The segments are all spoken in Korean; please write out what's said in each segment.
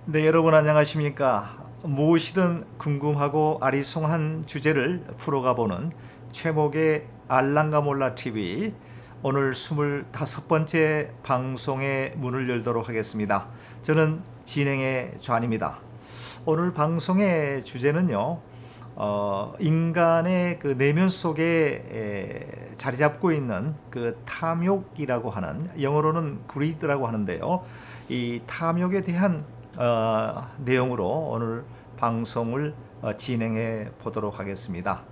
네, 여러분 안녕하십니까? 무엇이든 궁금하고 아리송한 주제를 풀어가보는 최목의 알랑가 몰라 TV 오늘 25번째 방송의 문을 열도록 하겠습니다. 저는 진행의 좌입니다. 오늘 방송의 주제는요. 인간의 그 내면 속에 자리 잡고 있는 그 탐욕이라고 하는 영어로는 greed라고 하는데요. 이 탐욕에 대한 내용으로 오늘 방송을 진행해 보도록 하겠습니다.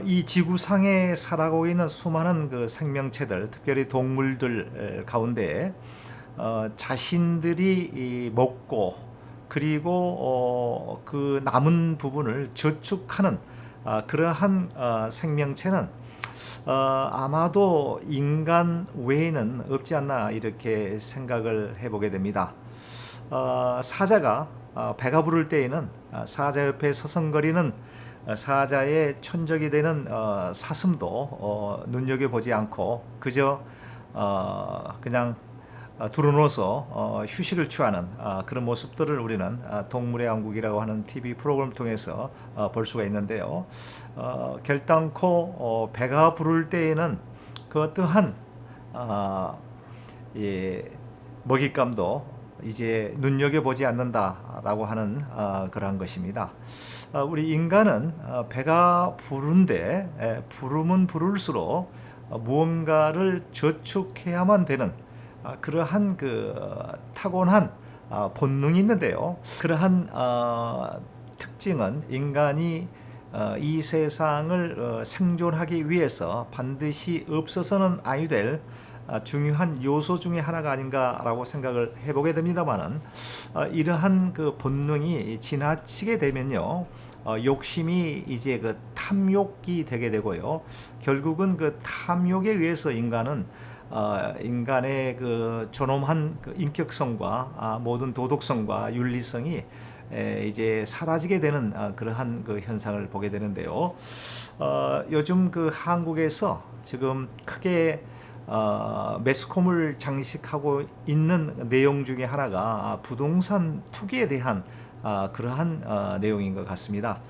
이 지구상에 살아가고 있는 수많은 그 생명체들, 특별히 동물들 가운데 자신들이 먹고 그리고 그 남은 부분을 저축하는 그러한 생명체는 아마도 인간 외에는 없지 않나 이렇게 생각을 해보게 됩니다. 사자가 배가 부를 때에는 사자 옆에 서성거리는 사자의 천적이 되는 사슴도 눈여겨보지 않고 그저 그냥 두루누워서 휴식을 취하는 그런 모습들을 우리는 동물의 왕국이라고 하는 TV 프로그램을 통해서 볼 수가 있는데요. 결단코 배가 부를 때에는 그 어떠한 먹잇감도 이제 눈여겨보지 않는다라고 하는 그러한 것입니다. 우리 인간은 배가 부른데 부르면 부를수록 무언가를 저축해야만 되는 그러한 그 타고난 본능이 있는데요. 그러한 특징은 인간이 이 세상을 생존하기 위해서 반드시 없어서는 아니 될 중요한 요소 중에 하나가 아닌가라고 생각을 해보게 됩니다만은 이러한 그 본능이 지나치게 되면요. 욕심이 이제 그 탐욕이 되게 되고요. 결국은 그 탐욕에 의해서 인간은 인간의 그 존엄한 그 인격성과 모든 도덕성과 윤리성이 이제 사라지게 되는 그러한 그 현상을 보게 되는데요. 요즘 그 한국에서 지금 크게 매스컴을 장식하고 있는 내용 중에 하나가 부동산 투기에 대한 그러한 내용인 것 같습니다.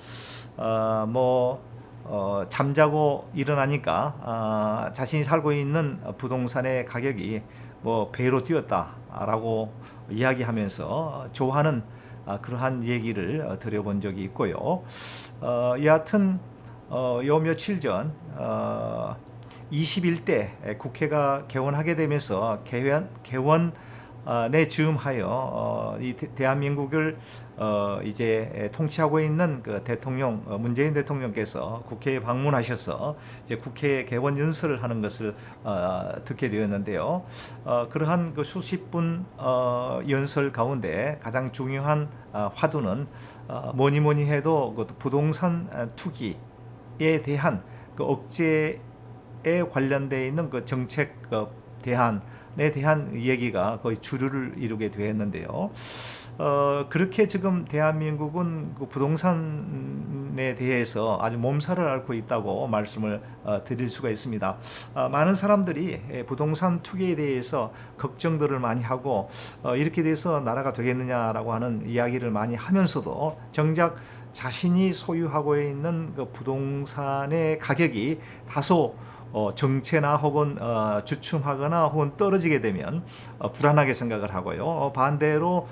잠자고 일어나니까 자신이 살고 있는 부동산의 가격이 뭐 배로 뛰었다라고 이야기하면서 좋아하는 그러한 얘기를 들어본 적이 있고요. 여하튼 요 며칠 전 21대 국회가 개원하게 되면서 개원에 즈음하여 이 대한민국을 이제 통치하고 있는 그 대통령 문재인 대통령께서 국회에 방문하셔서 이제 국회 개원 연설을 하는 것을 듣게 되었는데요. 그러한 그 수십 분 연설 가운데 가장 중요한 화두는 뭐니 해도 그 부동산 투기에 대한 그 억제에 관련되어 있는 그 정책 대안에 대한 얘기가 거의 주류를 이루게 되었는데요. 그렇게 지금 대한민국은 그 부동산에 대해서 아주 몸살을 앓고 있다고 말씀을 드릴 수가 있습니다. 많은 사람들이 부동산 투기에 대해서 걱정들을 많이 하고 이렇게 돼서 나라가 되겠느냐라고 하는 이야기를 많이 하면서도 정작 자신이 소유하고 있는 그 부동산의 가격이 다소 정체나 혹은 주춤하거나 혹은 떨어지게 되면 불안하게 생각을 하고요. 반대로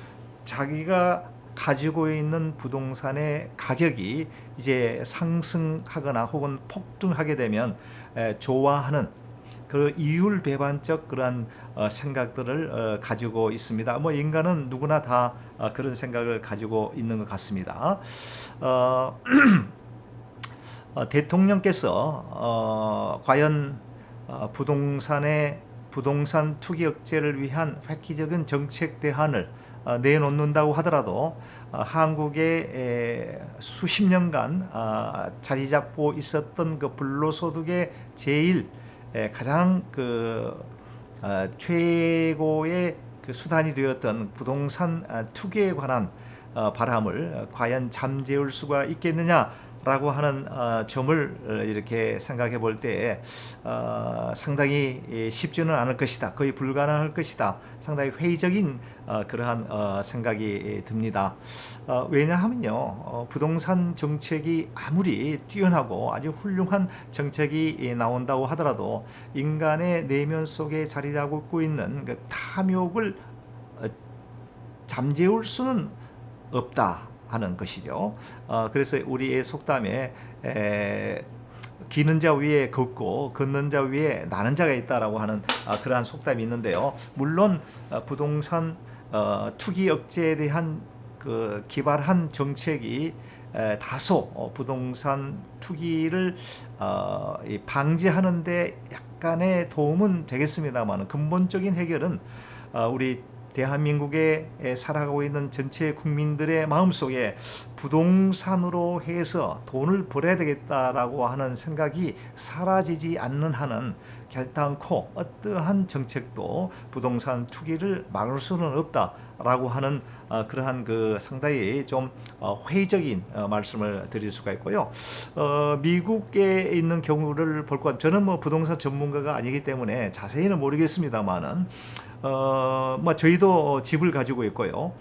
자기가 가지고 있는 부동산의 가격이 이제 상승하거나 혹은 폭등하게 되면 좋아하는 그 이율배반적 그러한 생각들을 가지고 있습니다. 뭐 인간은 누구나 다 그런 생각을 가지고 있는 것 같습니다. 대통령께서 과연 부동산 투기 억제를 위한 획기적인 정책 대안을 내놓는다고 하더라도 한국에 수십 년간 자리 잡고 있었던 그 불로소득의 제일 가장 그 최고의 그 수단이 되었던 부동산 투기에 관한 바람을 과연 잠재울 수가 있겠느냐 라고 하는 점을 이렇게 생각해 볼 때 상당히 쉽지는 않을 것이다. 거의 불가능할 것이다. 상당히 회의적인 그러한 생각이 듭니다. 왜냐하면요, 부동산 정책이 아무리 뛰어나고 아주 훌륭한 정책이 나온다고 하더라도 인간의 내면 속에 자리 잡고 있는 그 탐욕을 잠재울 수는 없다 하는 것이죠. 그래서 우리의 속담에 기는 자 위에 걷고 걷는 자 위에 나는 자가 있다라고 하는 그러한 속담이 있는데요. 물론 부동산 투기 억제에 대한 그 기발한 정책이 다소 부동산 투기를 방지하는데 약간의 도움은 되겠습니다만 근본적인 해결은 우리 대한민국에 살아가고 있는 전체 국민들의 마음속에 부동산으로 해서 돈을 벌어야 되겠다라고 하는 생각이 사라지지 않는 한은 결단코 어떠한 정책도 부동산 투기를 막을 수는 없다라고 하는 그러한 그 상당히 좀 회의적인 말씀을 드릴 수가 있고요. 미국에 있는 경우를 볼 것, 저는 뭐 부동산 전문가가 아니기 때문에 자세히는 모르겠습니다만은 뭐 저희도 집을 가지고 있고요.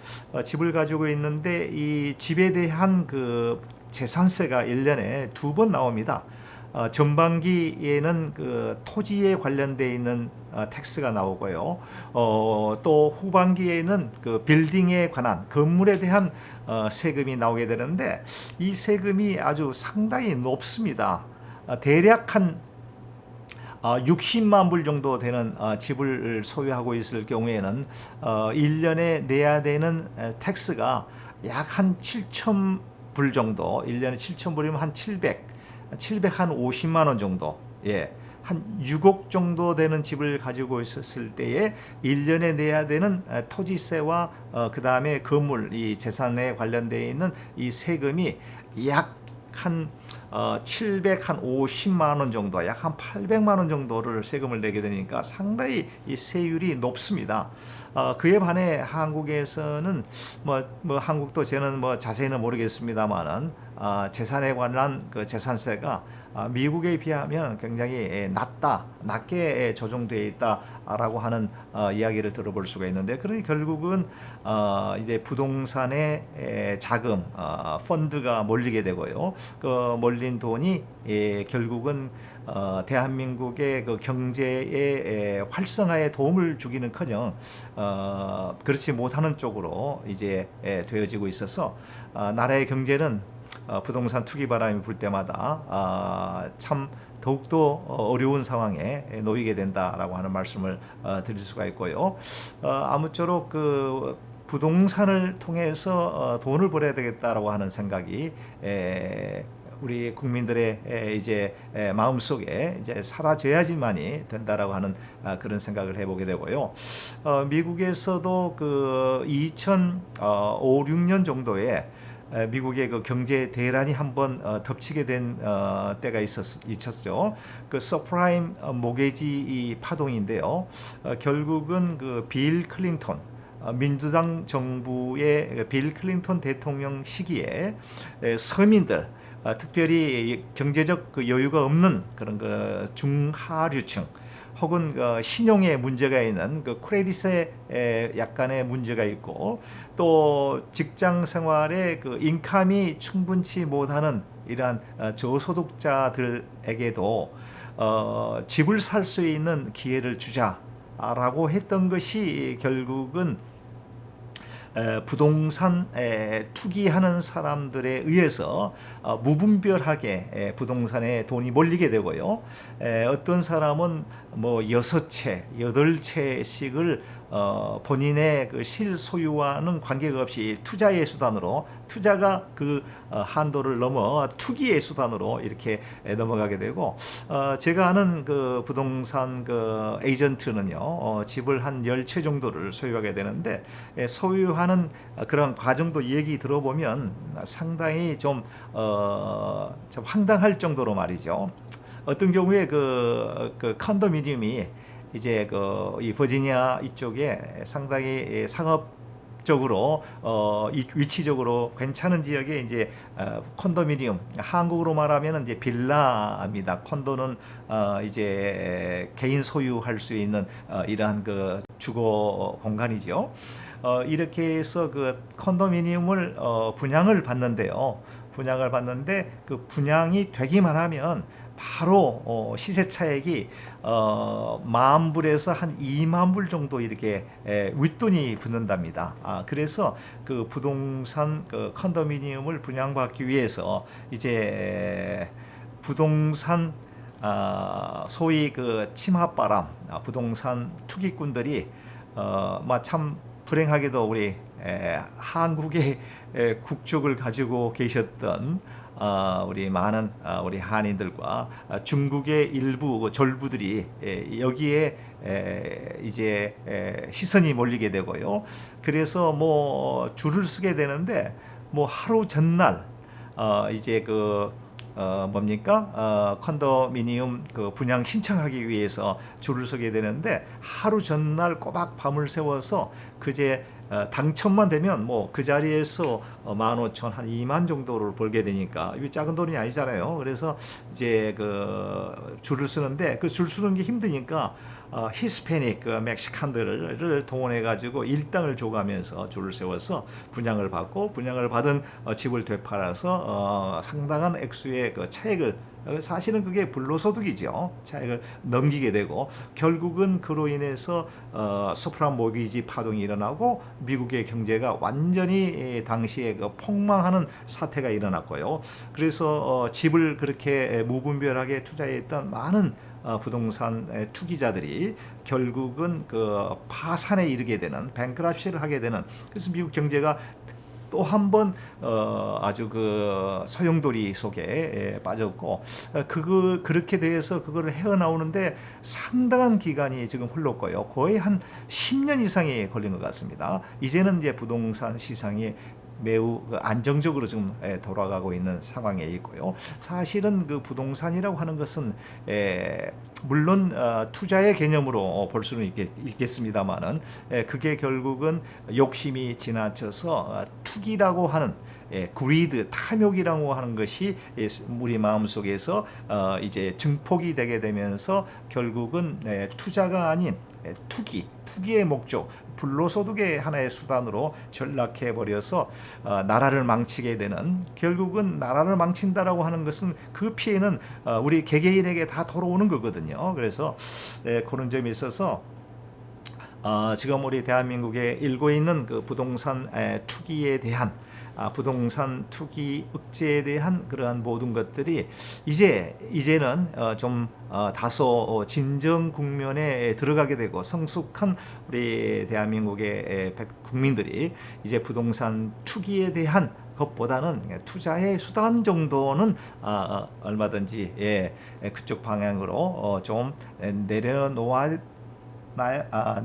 집을 가지고 있는데 이 집에 대한 그 재산세가 1년에 2번 나옵니다. 전반기에는 그 토지에 관련돼 있는 텍스가 나오고요. 또 후반기에는 그 빌딩에 관한 건물에 대한 세금이 나오게 되는데 이 세금이 아주 상당히 높습니다. 대략 한 60만 불 정도 되는 집을 소유하고 있을 경우에는 1년에 내야 되는 텍스가 약 한 7천 불 정도, 1년에 7천 불이면 한 750만 원 정도, 한 6억 정도 되는 집을 가지고 있었을 때에 1년에 내야 되는 토지세와 그 다음에 건물, 이 재산에 관련되어 있는 이 세금이 약 한 750만 원 정도, 약 한 800만 원 정도를 세금을 내게 되니까 상당히 이 세율이 높습니다. 그에 반해 한국에서는 뭐 한국도 저는 뭐 자세히는 모르겠습니다만은 재산에 관한 그 재산세가 미국에 비하면 굉장히 낮게 조정되어 있다라고 하는 이야기를 들어볼 수가 있는데, 그러니 결국은 이제 부동산의 자금, 펀드가 몰리게 되고요. 그 몰린 돈이 결국은 대한민국의 그 경제의 활성화에 도움을 주기는커녕 그렇지 못하는 쪽으로 이제 되어지고 있어서 나라의 경제는 부동산 투기 바람이 불 때마다 참 더욱더 어려운 상황에 놓이게 된다라고 하는 말씀을 드릴 수가 있고요. 아무쪼록 그 부동산을 통해서 돈을 벌어야 되겠다라고 하는 생각이 우리 국민들의 이제 마음속에 이제 사라져야지만이 된다라고 하는 그런 생각을 해보게 되고요. 미국에서도 그 2005, 6년 정도에 미국의 그 경제 대란이 한번 덮치게 된 때가 있었죠. 그 서프라임 모게지 이 파동인데요. 결국은 그 빌 클린턴 민주당 정부의 빌 클린턴 대통령 시기에 서민들, 특별히 경제적 그 여유가 없는 그런 그 중하류층 혹은 신용에 문제가 있는 그 크레딧에 약간의 문제가 있고, 또 직장 생활에 그 인컴이 충분치 못하는 이러한 저소득자들에게도 집을 살 수 있는 기회를 주자라고 했던 것이 결국은 부동산 투기하는 사람들에 의해서 무분별하게 부동산에 돈이 몰리게 되고요. 어떤 사람은 뭐 6채, 8채씩을 본인의 그 실소유와는 관계가 없이 투자의 수단으로, 투자가 그 한도를 넘어 투기의 수단으로 이렇게 넘어가게 되고, 제가 아는 그 부동산 그 에이전트는요, 집을 한 10채 정도를 소유하게 되는데, 소유하는 그런 과정도 얘기 들어보면 상당히 좀 황당할 정도로 말이죠. 어떤 경우에 그 컨도미니엄이 이제 이 버지니아 이쪽에 상당히 상업 적으로 위치적으로 괜찮은 지역에 이제 콘도미니엄, 한국으로 말하면 이제 빌라입니다. 콘도는 이제 개인 소유할 수 있는 이러한 그 주거 공간이죠. 이렇게 해서 그 콘도미니엄을 분양을 받는데요. 분양을 받는데 그 분양이 되기만 하면 바로 시세 차익이 10,000불에서 한 20,000불 정도 이렇게 윗돈이 붙는답니다. 그래서 그 부동산 그 컨도미니엄을 분양받기 위해서 이제 부동산 소위 그 침합바람, 부동산 투기꾼들이 참 불행하게도 우리 한국의 국적을 가지고 계셨던 우리 많은 우리 한인들과 중국의 일부 그 졸부들이 여기에 이제 시선이 몰리게 되고요. 그래서 뭐 줄을 서게 되는데 뭐 하루 전날 이제 그 뭡니까? 컨도미니엄 그 분양 신청하기 위해서 줄을 서게 되는데 하루 전날 꼬박 밤을 새워서 그제 당첨만 되면 뭐 그 자리에서 15,000 한 2만 정도를 벌게 되니까 이게 작은 돈이 아니잖아요. 그래서 이제 그 줄을 서는데 그 줄 서는 게 힘드니까 히스패닉 그 멕시칸들을 동원해 가지고 일당을 줘가면서 줄을 세워서 분양을 받고 분양을 받은 집을 되팔아서 상당한 액수의 그 차익을 사실은 그게 불로소득이죠. 차익을 넘기게 되고 결국은 그로 인해서 서프라임 모기지 파동이 일어나고 미국의 경제가 완전히 당시에 그 폭망하는 사태가 일어났고요. 그래서 집을 그렇게 무분별하게 투자했던 많은 부동산 투기자들이 결국은 그 파산에 이르게 되는 뱅크럽시를 하게 되는 그래서 미국 경제가 또 한 번 아주 그 소용돌이 속에 빠졌고 그렇게 돼서 그거를 헤어나오는데 상당한 기간이 지금 흘렀고요. 거의 한 10년 이상이 걸린 것 같습니다. 이제는 이제 부동산 시장이 매우 안정적으로 지금 돌아가고 있는 상황에 있고요. 사실은 그 부동산이라고 하는 것은 물론 투자의 개념으로 볼 수는 있겠습니다만은 그게 결국은 욕심이 지나쳐서 투기라고 하는 greed, 탐욕이라고 하는 것이 우리 마음속에서 이제 증폭이 되게 되면서 결국은 투자가 아닌 투기의 목적, 불로소득의 하나의 수단으로 전락해 버려서 나라를 망치게 되는 결국은 나라를 망친다라고 하는 것은 그 피해는 우리 개개인에게 다 돌아오는 거거든요. 그래서 그런 점이 있어서 지금 우리 대한민국에 일고 있는 그 부동산 투기에 대한 부동산 투기 억제에 대한 그러한 모든 것들이 이제는 좀 다소 진정 국면에 들어가게 되고 성숙한 우리 대한민국의 국민들이 이제 부동산 투기에 대한 것보다는 투자의 수단 정도는 얼마든지 그쪽 방향으로 좀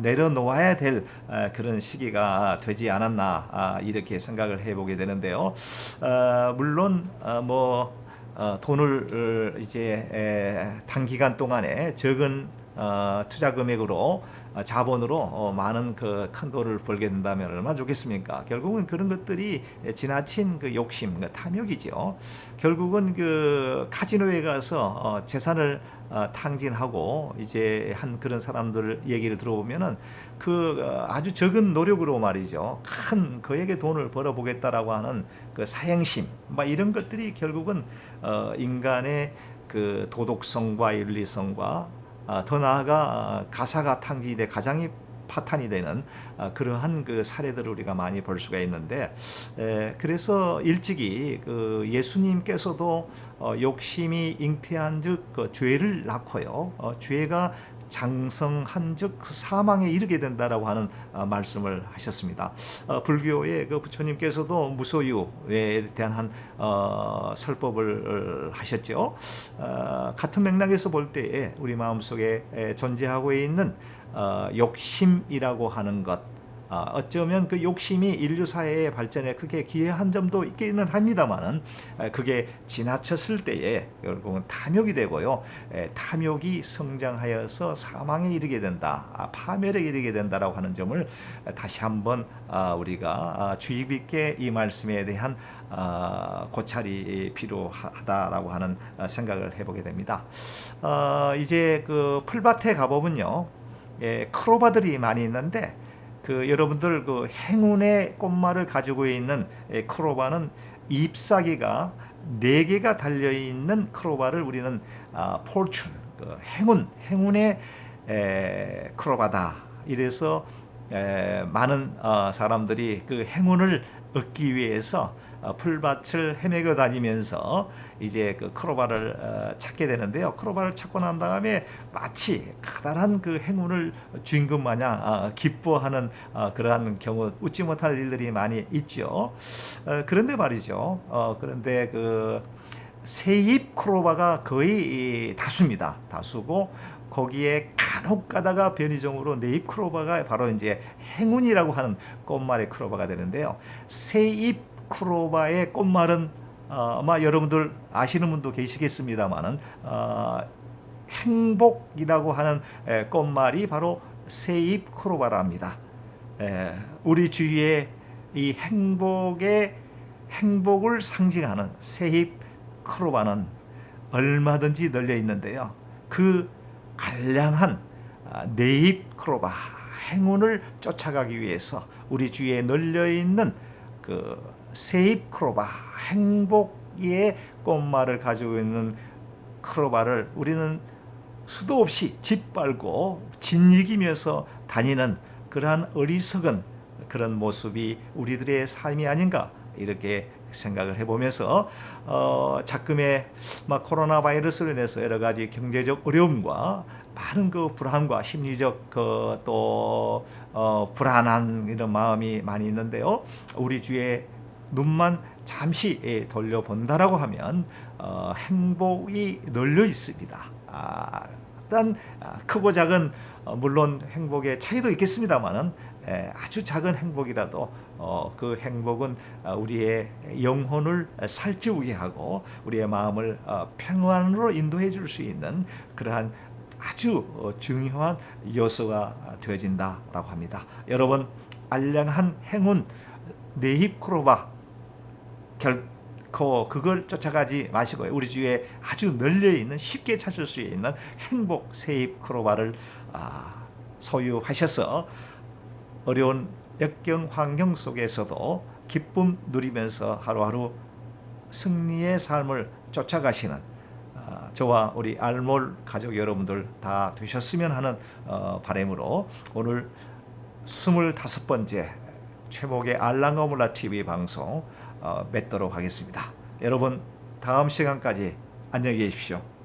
내려놓아야 될 그런 시기가 되지 않았나 이렇게 생각을 해보게 되는데요. 물론 돈을 이제 단기간 동안에 적은 투자 금액으로 자본으로 많은 그 큰 돈을 벌게 된다면 얼마나 좋겠습니까? 결국은 그런 것들이 지나친 그 욕심, 그 탐욕이죠. 결국은 그 카지노에 가서 재산을 탕진하고 이제 한 그런 사람들 얘기를 들어보면은 그 아주 적은 노력으로 말이죠. 큰 그에게 돈을 벌어보겠다라고 하는 그 사행심, 이런 것들이 결국은 인간의 그 도덕성과 윤리성과 더 나아가 가사가 탕진돼 가장이 파탄이 되는 그러한 그 사례들을 우리가 많이 볼 수가 있는데 그래서 일찍이 그 예수님께서도 욕심이 잉태한즉 그 죄를 낳고요. 죄가 장성한즉 그 사망에 이르게 된다라고 하는 말씀을 하셨습니다. 불교의 그 부처님께서도 무소유에 대한 한 설법을 하셨죠. 같은 맥락에서 볼 때에 우리 마음속에 존재하고 있는 욕심이라고 하는 것 어쩌면 그 욕심이 인류 사회의 발전에 크게 기여한 점도 있기는 합니다만은 그게 지나쳤을 때에 결국은 탐욕이 되고요. 탐욕이 성장하여서 사망에 이르게 된다, 파멸에 이르게 된다라고 하는 점을 다시 한번 우리가 주의 깊게 이 말씀에 대한 고찰이 필요하다라고 하는 생각을 해보게 됩니다. 이제 그 풀밭에 가보면요, 크로바들이 많이 있는데 그 여러분들 그 행운의 꽃말을 가지고 있는 크로바는 잎사귀가 4개가 달려 있는 크로바를 우리는 포춘, 그 행운의 크로바다. 이래서 많은 사람들이 그 행운을 얻기 위해서 풀밭을 헤매고 다니면서 이제 그 크로바를 찾게 되는데요. 크로바를 찾고 난 다음에 마치 커다란 그 행운을 주인공 마냥 기뻐하는 그러한 경우, 웃지 못할 일들이 많이 있죠. 그런데 말이죠. 그런데 그 새잎 크로바가 거의 다수입니다. 다수고 거기에 간혹 가다가 변이종으로 네잎 크로바가 바로 이제 행운이라고 하는 꽃말의 크로바가 되는데요. 새잎 크로바의 꽃말은 아마 여러분들 아시는 분도 계시겠습니다만은 행복이라고 하는 꽃말이 바로 새잎 크로바랍니다. 우리 주위에 이 행복을 상징하는 새잎 크로바는 얼마든지 널려 있는데요. 그 알량한 네잎 크로바, 행운을 쫓아가기 위해서 우리 주위에 널려 있는 그 새잎 크로바, 행복의 꽃말을 가지고 있는 크로바를 우리는 수도 없이 짓밟고 짓이기면서 다니는 그러한 어리석은 그런 모습이 우리들의 삶이 아닌가, 이렇게 생각을 해보면서 작금의 코로나 바이러스로 인해서 여러 가지 경제적 어려움과 많은 그 불안과 심리적 또 불안한 이런 마음이 많이 있는데요. 우리 주위에 눈만 잠시 돌려본다라고 하면 행복이 널려 있습니다. 일단 크고 작은 물론 행복의 차이도 있겠습니다만은 아주 작은 행복이라도 그 행복은 우리의 영혼을 살찌우게 하고 우리의 마음을 평안으로 인도해 줄 수 있는 그러한 아주 중요한 요소가 되어진다라고 합니다. 여러분, 알량한 행운 네잎 크로바 결코 그걸 쫓아가지 마시고요. 우리 주위에 아주 널려 있는, 쉽게 찾을 수 있는 행복 새잎 크로바를 소유하셔서 어려운 역경 환경 속에서도 기쁨 누리면서 하루하루 승리의 삶을 쫓아가시는 저와 우리 알몰 가족 여러분들 다 되셨으면 하는 바람으로 오늘 25번째 최목의 알랑가몰라 TV 방송 맺도록 하겠습니다. 여러분, 다음 시간까지 안녕히 계십시오.